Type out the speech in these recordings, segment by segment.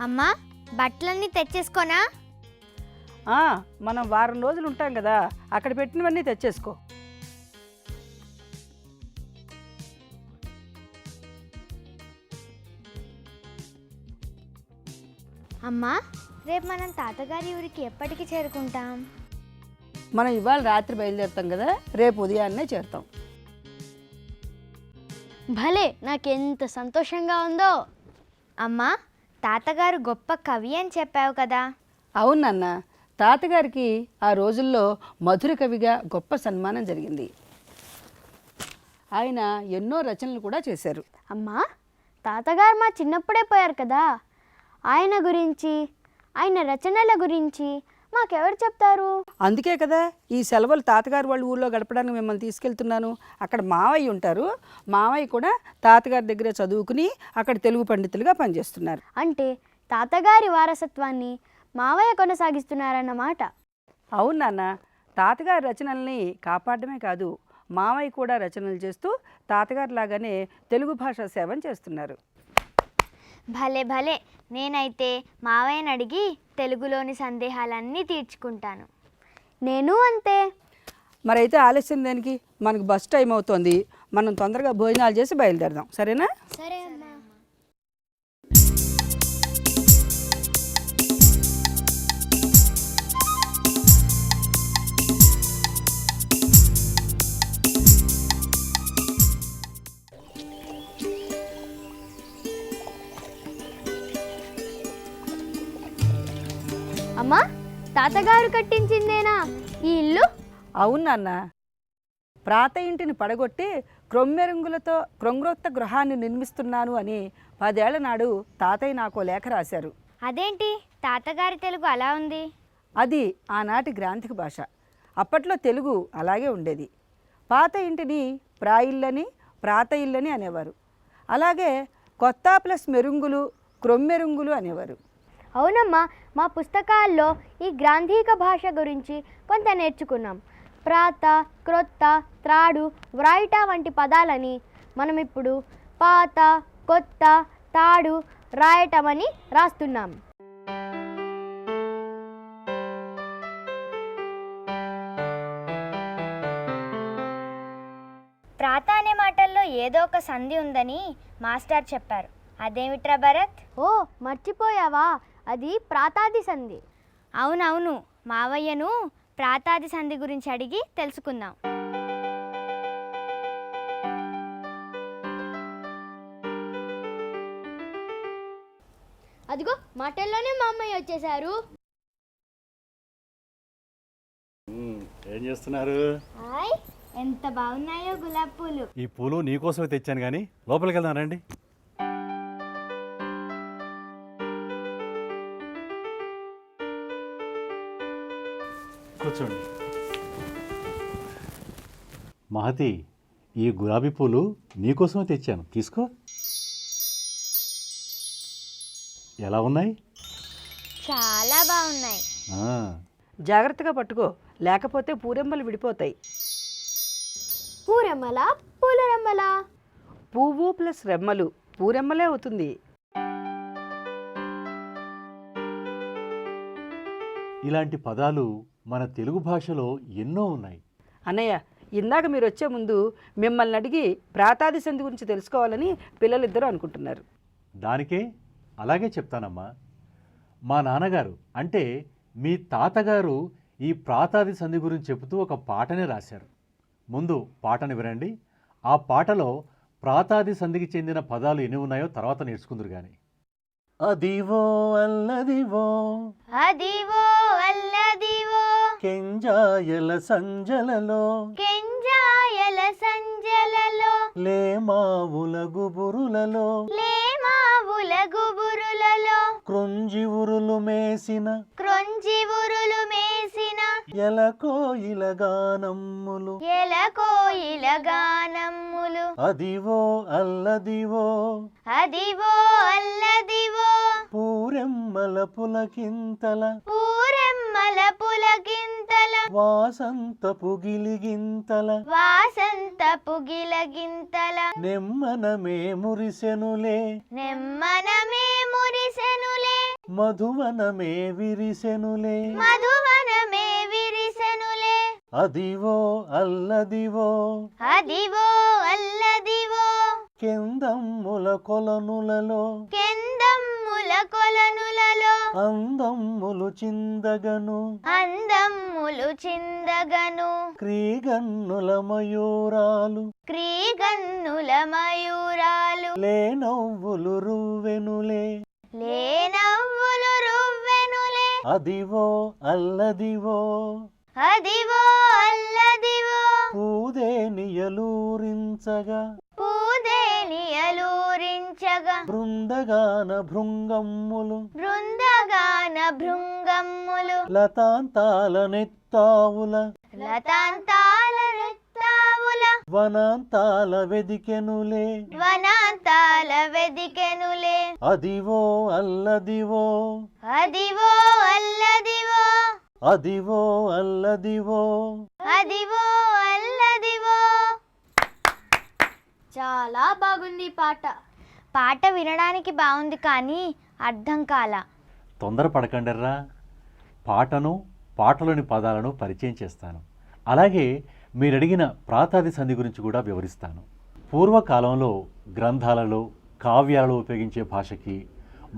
అమ్మా బట్టలన్నీ తెచ్చేసుకోనా? మనం వారం రోజులు ఉంటాం కదా, అక్కడ పెట్టినవన్నీ తెచ్చేసుకో. అమ్మా రేపు మనం తాతగారి ఊరికి ఎప్పటికి చేరుకుంటాం? మనం ఇవాళ రాత్రి బయలుదేరుతాం కదా, రేపు ఉదయాన్నే చేరుతాం. భలే, నాకెంత సంతోషంగా ఉందో. అమ్మా తాతగారు గొప్ప కవి అని చెప్పావు కదా? అవును నాన్న, తాతగారికి ఆ రోజుల్లో మధుర కవిగా గొప్ప సన్మానం జరిగింది. ఆయన ఎన్నో రచనలు కూడా చేశారు. అమ్మా తాతగారు మా చిన్నప్పుడే పోయారు కదా, ఆయన గురించి ఆయన రచనల గురించి మాకెవరు చెప్తారు? అందుకే కదా ఈ సెలవులు తాతగారు వాళ్ళ ఊళ్ళో గడపడానికి మిమ్మల్ని తీసుకెళ్తున్నాను. అక్కడ మావయ్య ఉంటారు, మావయ్య కూడా తాతగారి దగ్గర చదువుకుని అక్కడ తెలుగు పండితులుగా పనిచేస్తున్నారు. అంటే తాతగారి వారసత్వాన్ని మావయ్య కొనసాగిస్తున్నారన్నమాట. అవును నాన్న, తాతగారి రచనల్ని కాపాడమే కాదు, మావయ్య కూడా రచనలు చేస్తూ తాతగారి లాగానే తెలుగు భాషా సేవను చేస్తున్నారు. భలే భలే, నేనైతే మావయ్యని అడిగి తెలుగులోని సందేహాలన్నీ తీర్చుకుంటాను. నేను అంతే. మరైతే ఆలస్యం దేనికి, మనకు బస్ టైం అవుతోంది. మనం తొందరగా భోజనాలు చేసి బయలుదేరదాం, సరేనా? సరే అమ్మా. అమ్మా తాతగారు కట్టించిందేనా ఈ ఇల్లు? అవును నాన్న, ప్రాత ఇంటిని పడగొట్టి క్రొమ్మెరుంగులతో క్రొంగ్రోక్త గృహాన్ని నిర్మిస్తున్నాను అని 10 ఏళ్ల నాడు తాతయ్య నాకు లేఖ రాశారు. అదేంటి తాతగారి తెలుగు అలా ఉంది? అది ఆనాటి గ్రాంథిక భాష. అప్పట్లో తెలుగు అలాగే ఉండేది. పాత ఇంటిని ప్రాయిల్లని ప్రాత ఇల్లని అనేవారు. అలాగే కొత్త ప్లస్ మెరుంగులు క్రొమ్మెరుంగులు అనేవారు. అవునమ్మా, మా పుస్తకాల్లో ఈ గ్రాంథిక భాష గురించి కొంత నేర్చుకున్నాం. ప్రాత, క్రొత్త, త్రాడు, వ్రాయిట వంటి పదాలని మనం ఇప్పుడు పాత, కొత్త, తాడు, రాయటమని రాస్తున్నాం. ప్రాత అనే మాటల్లో ఏదో ఒక సంధి ఉందని మాస్టర్ చెప్పారు. అదేమిట్రా భరత్? ఓ మర్చిపోయావా, అది ప్రాతాది సంధి. అవునవును, మావయ్యను ప్రాతాది సంధి గురించి అడిగి తెలుసుకుందాం. అదిగో మాటల్లోనే మా అమ్మయ్య వచ్చేసారు. ఏం చేస్తున్నారు? హాయ్, ఎంత బాగున్నాయో గులాబీ పూలు. ఈ పూలు నీకోసమే తెచ్చాను కానీ లోపలికి వెళ్దాం రండి. కూర్చోండి. మహతి, ఈ గులాబీ పూలు నీకోసమే తెచ్చాను, తీసుకో. ఎలా ఉన్నాయి? చాలా బాగున్నాయి. జాగ్రత్తగా పట్టుకో, లేకపోతే పూరెమ్మలు విడిపోతాయి. పూరెమ్మలా పూలరెమ్మలా? పువ్వు ప్లస్ రెమ్మలు పూరెమ్మలే అవుతుంది. ఇలాంటి పదాలు మన తెలుగు భాషలో ఎన్నో ఉన్నాయి. అన్నయ్య, ఇందాక మీరు వచ్చే ముందు మిమ్మల్ని అడిగి ప్రాతాది సంధి గురించి తెలుసుకోవాలని పిల్లలిద్దరూ అనుకుంటున్నారు. దానికే అలాగే చెప్తానమ్మా. మా నాన్నగారు అంటే మీ తాతగారు ఈ ప్రాతాది సంధి గురించి చెబుతూ ఒక పాటనే రాశారు. ముందు పాటను వినండి. ఆ పాటలో ప్రాతాది సంధికి చెందిన పదాలు ఎన్ని ఉన్నాయో తర్వాత నేర్చుకుందరు కానీ. అదివో అల్లదివో అదివో అల్లదివో కెంజాయల సంజలలో కెంజాయల సంజలలో లేమావుల గుబురులలో లేమావుల గుబురులలో క్రొంజివురులు మేసిన క్రొంజివురులు మేసిన ఎలకోయిల గానమ్ములు ఎలకోయిల గానమ్ములు అదివో అల్లదివో అదివో అల్లదివో పూరెమ్మల పులకింతల పూరెమ్మల పులకింతల వాసంతపు గిలిగింతల వాసంతపు గిలగింతల నెమ్మనమే మురిసెనులే నెమ్మనమే మురిసెనులే మధువనమే విరిసెనులే మధువనమే విరిసెనులే అదివో అల్లదివో అదివో అల్లదివో కెందమ్ముల కొలనులలో కెందమ్ముల కొలనులలో అందమ్ములు చిందగను అందమ్ములు చిందగను క్రీగన్నుల మయూరాలు క్రీగన్నుల మయూరాలు లేనవ్వులు రువ్వెనులే లేనవ్వులు రువ్వెనులే అదివో అల్లదివో అదివో అల్లదివో పూదేనియలూరించగా పూదేనియలూరించగా బృందగాన భృంగమ్ములు బృందగాన భృంగమ్ములు లతాంతాల నెత్తావుల లతాంతాల నెత్తావుల వనాంతాల వెదికెనులే వనాంతాల వెదికెనులే అదివో అల్లదివో అదివో అల్లదివో అదివో అల్లదివో అదివో అల్లదివో. చాలా బాగుంది పాట. పాట వినడానికి బాగుంది కానీ అర్థం కాల. తొందరపడకండర్రా, పాటను పాటలోని పదాలను పరిచయం చేస్తాను. అలాగే మీరడిగిన ప్రాతాది సంధి గురించి కూడా వివరిస్తాను. పూర్వకాలంలో గ్రంథాలలో కావ్యాలలో ఉపయోగించే భాషకి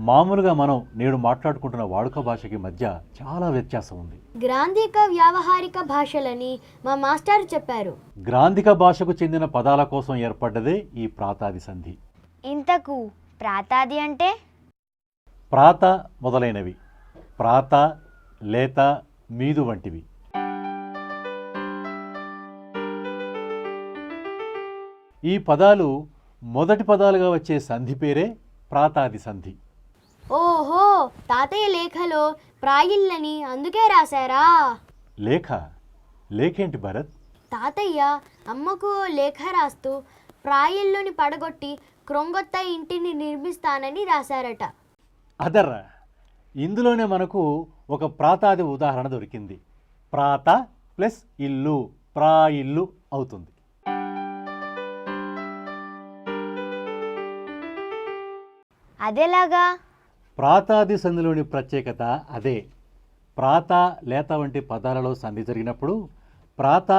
మామూలుగా మనం నేడు మాట్లాడుకుంటున్న వాడుక భాషకి మధ్య చాలా వ్యత్యాసం ఉంది. గ్రాంధిక వ్యావహారిక భాషలని మా మాస్టర్ చెప్పారు. గ్రాంధిక భాషకు చెందిన పదాల కోసం ఏర్పడ్డదే ఈ ప్రాతాది సంధి. ఇంతకు ప్రాతాది అంటే? ప్రాత మొదలైనవి, ప్రాత, లేత, మీదు వంటివి. ఈ పదాలు మొదటి పదాలుగా వచ్చే సంధి పేరే ప్రాతాది సంధి. ఓహో, తాతయ్య లేఖలో ప్రాయిల్లని అందుకే రాశారా? లేఖ? లేఖేంటి భరత్? తాతయ్య అమ్మకు లేఖ రాస్తూ ప్రాయిల్లుని పడగొట్టి క్రొంగొత్త ఇంటిని నిర్మిస్తానని రాశారట. అదర్రా, ఇందులోనే మనకు ఒక ప్రాతాది ఉదాహరణ దొరికింది. ప్రాత ప్లస్ ఇల్లు, ప్రాయిల్లు అవుతుంది. అదెలాగా? ప్రాతాది సంధిలోని ప్రత్యేకత అదే. ప్రాత, లేత వంటి పదాలలో సంధి జరిగినప్పుడు ప్రాత,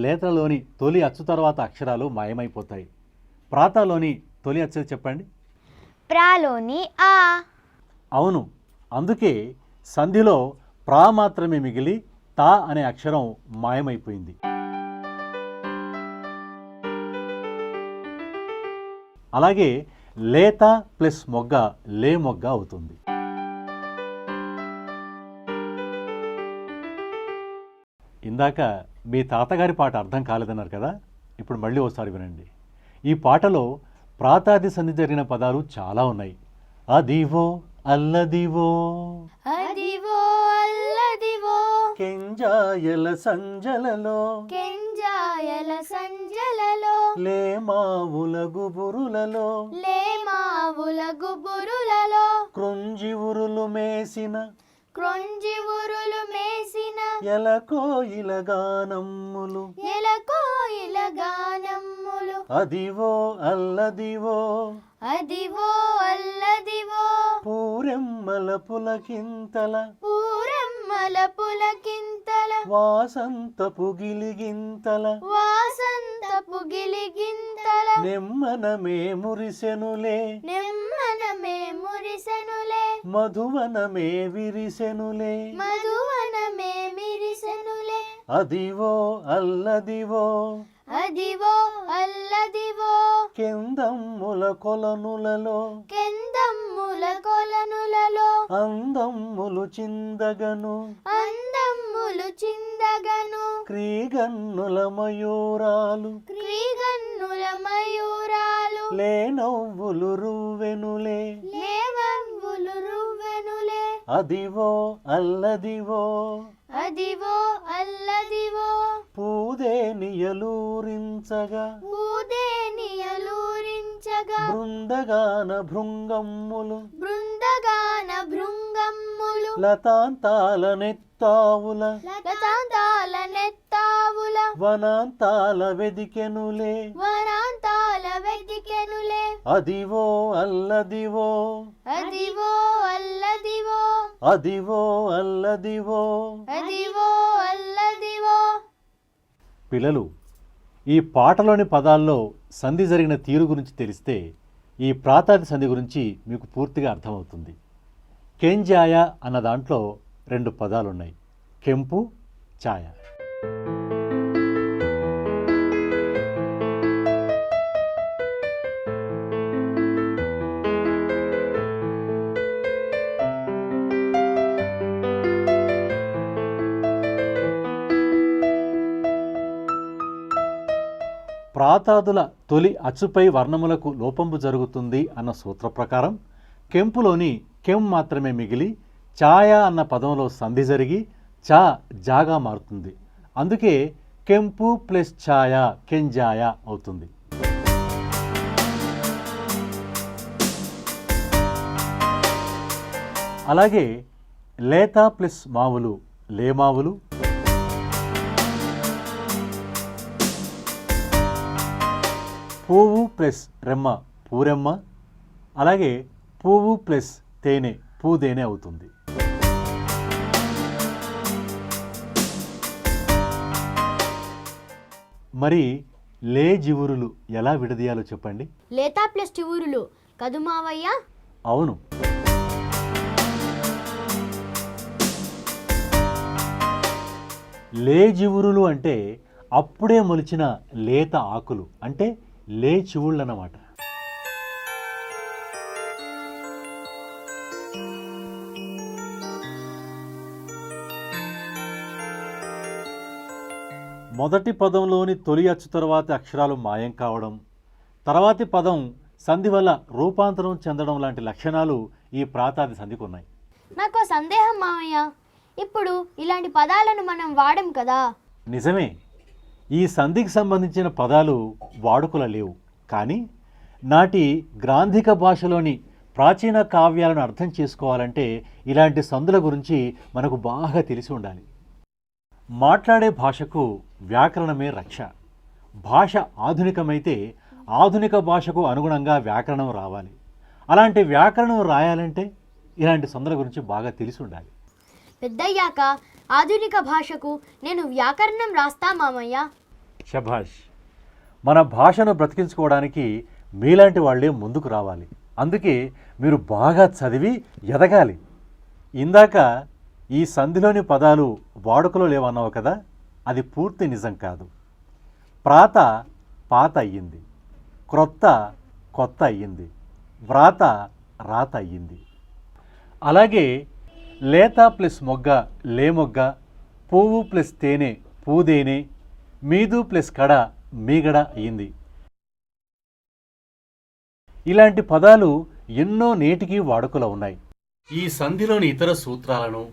లేతలోని తొలి అచ్చు తర్వాత అక్షరాలు మాయమైపోతాయి. ప్రాతలోని తొలి అచ్చు చెప్పండి. ప్రాలోని ఆ. అవును, అందుకే సంధిలో ప్రా మాత్రమే మిగిలి తా అనే అక్షరం మాయమైపోయింది. అలాగే లేత ప్లస్ మొగ్గ లే మొగ్గ అవుతుంది. ఇందాక మీ తాతగారి పాట అర్థం కాలేదన్నారు కదా, ఇప్పుడు మళ్ళీ ఒకసారి వినండి. ఈ పాటలో ప్రాతాది సంధి జరిగిన పదాలు చాలా ఉన్నాయి. అదివో అల్లదివో, అదివో అల్లదివో, కెంజాయల సంజలలో, కెంజాయల సంజలలో, లేమావుల గుబురులలో, లేమావుల గుబురులలో, కృంజి ఉరులు మేసిన, క్రొంజి ఉరులు మేసిన, ఎలకోయిల గానమ్ములు, ఎలకోయిల గానమ్ములు, అదివో అల్లదివో, అదివో అల్లదివో, పూరెమ్మల పులకింతల, పూరమ్మల పులకింతల, వాసంతపు గిలిగింతల, వాసంతపు గిలిగింతల, నెమ్మనమే మురిసెనులే, నెమ్మనమే మురిసెనులే, మధువనమే విరిసెనులే, మధువనమే మిరిసెనులే, అదివో అల్లదివో, అదివో అల్లదివో, కెందమ్ముల కొలనులలో, కెందమ్ముల కొలనులలో, అందమ్ములు చిందగను, అందమ్ములు చిందగను, క్రీగన్నుల మయూరాలు, క్రీగన్నుల మయూరాలు, లేనవ్వులు రువ్వెనులే, లేవవ్వులు రువ్వెనులే, అదివో అల్లదివో, అదివో అల్లదివో, పూదేనియలూరించగా, పూదేనియలూరించగా, బృందగాన భృంగమ్ములు, బృందగాన భృంగమ్ములు, లతాంతాల నెత్తావుల, లతాంతాల నెత్తావుల, వనాంతాల వెదికెనులే, వనాంతాల వెదికెనులే, అదివో అల్లదివో అదివో అల్లదివో అదివో అల్లదివో. అదివో అల్లదివో. పిల్లలు, ఈ పాటలోని పదాల్లో సంధి జరిగిన తీరు గురించి తెలిస్తే ఈ ప్రాతాది సంధి గురించి మీకు పూర్తిగా అర్థమవుతుంది. కెంజాయ అన్న దాంట్లో 2 పదాలున్నాయి, కెంపు, ఛాయ. ప్రాతాదుల తొలి అచ్చుపై వర్ణములకు లోపంబు జరుగుతుంది అన్న సూత్ర ప్రకారం కెంపులోని కెం మాత్రమే మిగిలి ఛాయ అన్న పదంలో సంధి జరిగి చా జాగా మారుతుంది. అందుకే కెంపు ప్లస్ ఛాయ కెంజాయ అవుతుంది. అలాగే లేత ప్లస్ మావులు లేమావులు, పువ్వు ప్లస్ రెమ్మ పూరెమ్మ, అలాగే పువ్వు ప్లస్ తేనె పూదేనె అవుతుంది. మరి లే జివురులు ఎలా విడదీయాలో చెప్పండి. లేతా ప్లస్ చివురులు కదు మావయ్య. అవును, లే జివురులు అంటే అప్పుడే మొలిచిన లేత ఆకులు, అంటే లే చివుళ్ళు అన్నమాట. మొదటి పదంలోని తొలి అచ్చు తర్వాతి అక్షరాలు మాయం కావడం, తర్వాతి పదం సంధి వల్ల రూపాంతరం చెందడం లాంటి లక్షణాలు ఈ ప్రాతాది సంధికి ఉన్నాయి. నాకు సందేహం మావయ్య, ఇప్పుడు ఇలాంటి పదాలను మనం వాడం కదా. నిజమే, ఈ సంధికి సంబంధించిన పదాలు వాడుకలో లేవు. కానీ నాటి గ్రాంధిక భాషలోని ప్రాచీన కావ్యాలను అర్థం చేసుకోవాలంటే ఇలాంటి సంధుల గురించి మనకు బాగా తెలిసి ఉండాలి. మాట్లాడే భాషకు వ్యాకరణమే రక్ష. భాష ఆధునికమైతే ఆధునిక భాషకు అనుగుణంగా వ్యాకరణం రావాలి. అలాంటి వ్యాకరణం రాయాలంటే ఇలాంటి సంధుల గురించి బాగా తెలిసి ఉండాలి. పెద్దయ్యాక ఆధునిక భాషకు నేను వ్యాకరణం రాస్తా మామయ్య. శభాష్. మన భాషను బ్రతికించుకోవడానికి మీలాంటి వాళ్ళే ముందుకు రావాలి. అందుకే మీరు బాగా చదివి ఎదగాలి. ఇందాక ఈ సంధిలోని పదాలు వాడుకలో లేవన్నావు కదా, అది పూర్తి నిజం కాదు. ప్రాత పాత అయ్యింది, క్రొత్త కొత్త అయ్యింది, వ్రాత రాత అయ్యింది. అలాగే లేత ప్లస్ మొగ్గ లేమొగ్గ, పువ్వు ప్లస్ తేనె పూదేనె, మీదు ప్లస్ కడ మీగడ అయ్యింది. ఇలాంటి పదాలు ఎన్నో నేటికి వాడుకలో ఉన్నాయి. ఈ సంధిలోని ఇతర సూత్రాలను,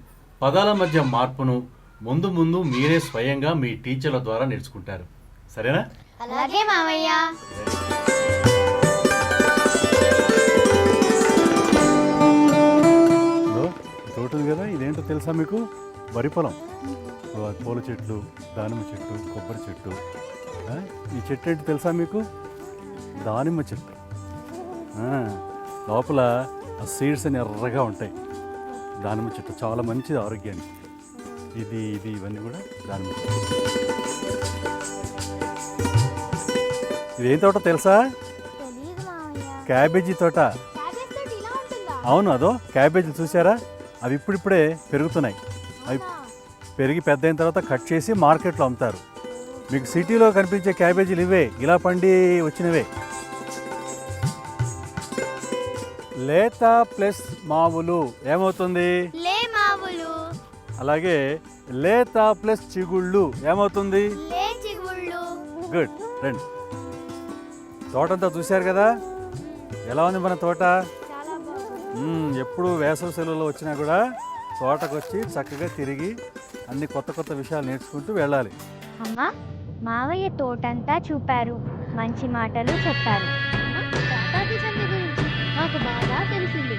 పదాల మధ్య మార్పును ముందు ముందు మీరే స్వయంగా మీ టీచర్ల ద్వారా నేర్చుకుంటారు. సరేనా? అలాగే మామయ్య. తోట ఉంది కదా, ఇదేంటో తెలుసా మీకు? వరి పొలం. పూల చెట్లు, దానిమ్మ చెట్టు, కొబ్బరి చెట్టు. ఈ చెట్టు ఏంటి తెలుసా మీకు? దానిమ్మ చెట్టు. లోపల సీడ్స్ అని ఎర్రగా ఉంటాయి. దానిమ్మ చెట్టు చాలా మంచిది ఆరోగ్యానికి. ఇది ఇవన్నీ కూడా దానిమ్మ చెట్టు. ఇదేం తోట తెలుసా? క్యాబేజీ తోట. అవును, అదో క్యాబేజీలు చూసారా? అవి ఇప్పుడిప్పుడే పెరుగుతున్నాయి. అవి పెరిగి పెద్ద అయిన తర్వాత కట్ చేసి మార్కెట్లో అమ్ముతారు. మీకు సిటీలో కనిపించే క్యాబేజీలు ఇవే, ఇలా పండి వచ్చినవే. లేత ప్లస్ మావులు ఏమవుతుంది? లేమావులు. అలాగే లేత ప్లస్ చిగుళ్ళు ఏమవుతుంది? చిగుళ్ళు. గుడ్. రండి, తోటంతా చూశారు కదా, ఎలా ఉంది మన తోట? ఎప్పుడు వేసవి సెలవులో వచ్చినా కూడా తోటకు వచ్చి చక్కగా తిరిగి అన్ని కొత్త కొత్త విషయాలు నేర్చుకుంటూ వెళ్ళాలి. అమ్మా, మావయ్య తోటంతా చూపారు, మంచి మాటలు చెప్పారు. ప్రాతాది సంధి గురించి నాకు బాగా తెలిసింది.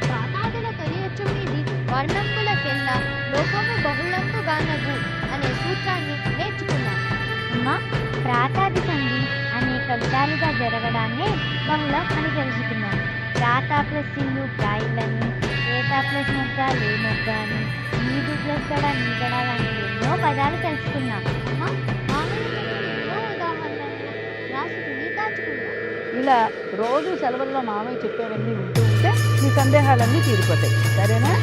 ప్రాతాదుల తొలి అచ్చు మీది వర్ణంబులకెల్లా లోపము బహుళంబు గానగు అనే సూత్రాన్ని నేర్చుకున్నాం. అమ్మా, ప్రాతాది సంధి అనేక ఒక విధాలుగా జరగడాన్ని బహుళం అని తెలుసుకున్నాను. ప్రాత ప్లస్ ఇల్లు ప్రాయిల్లని, ఏత ప్లస్ మొగ్గ లే మొగ్గ అని, నీదు ప్లస్ గడ నీగడ లాంటి ఎన్నో పదాలు తెలుసుకున్నాం. ఇలా రోజు సెలవుల్లో మామయ్య చెప్పేవన్నీ వింటూ ఉంటే నీ సందేహాలన్నీ తీరిపోతాయి. సరేనా?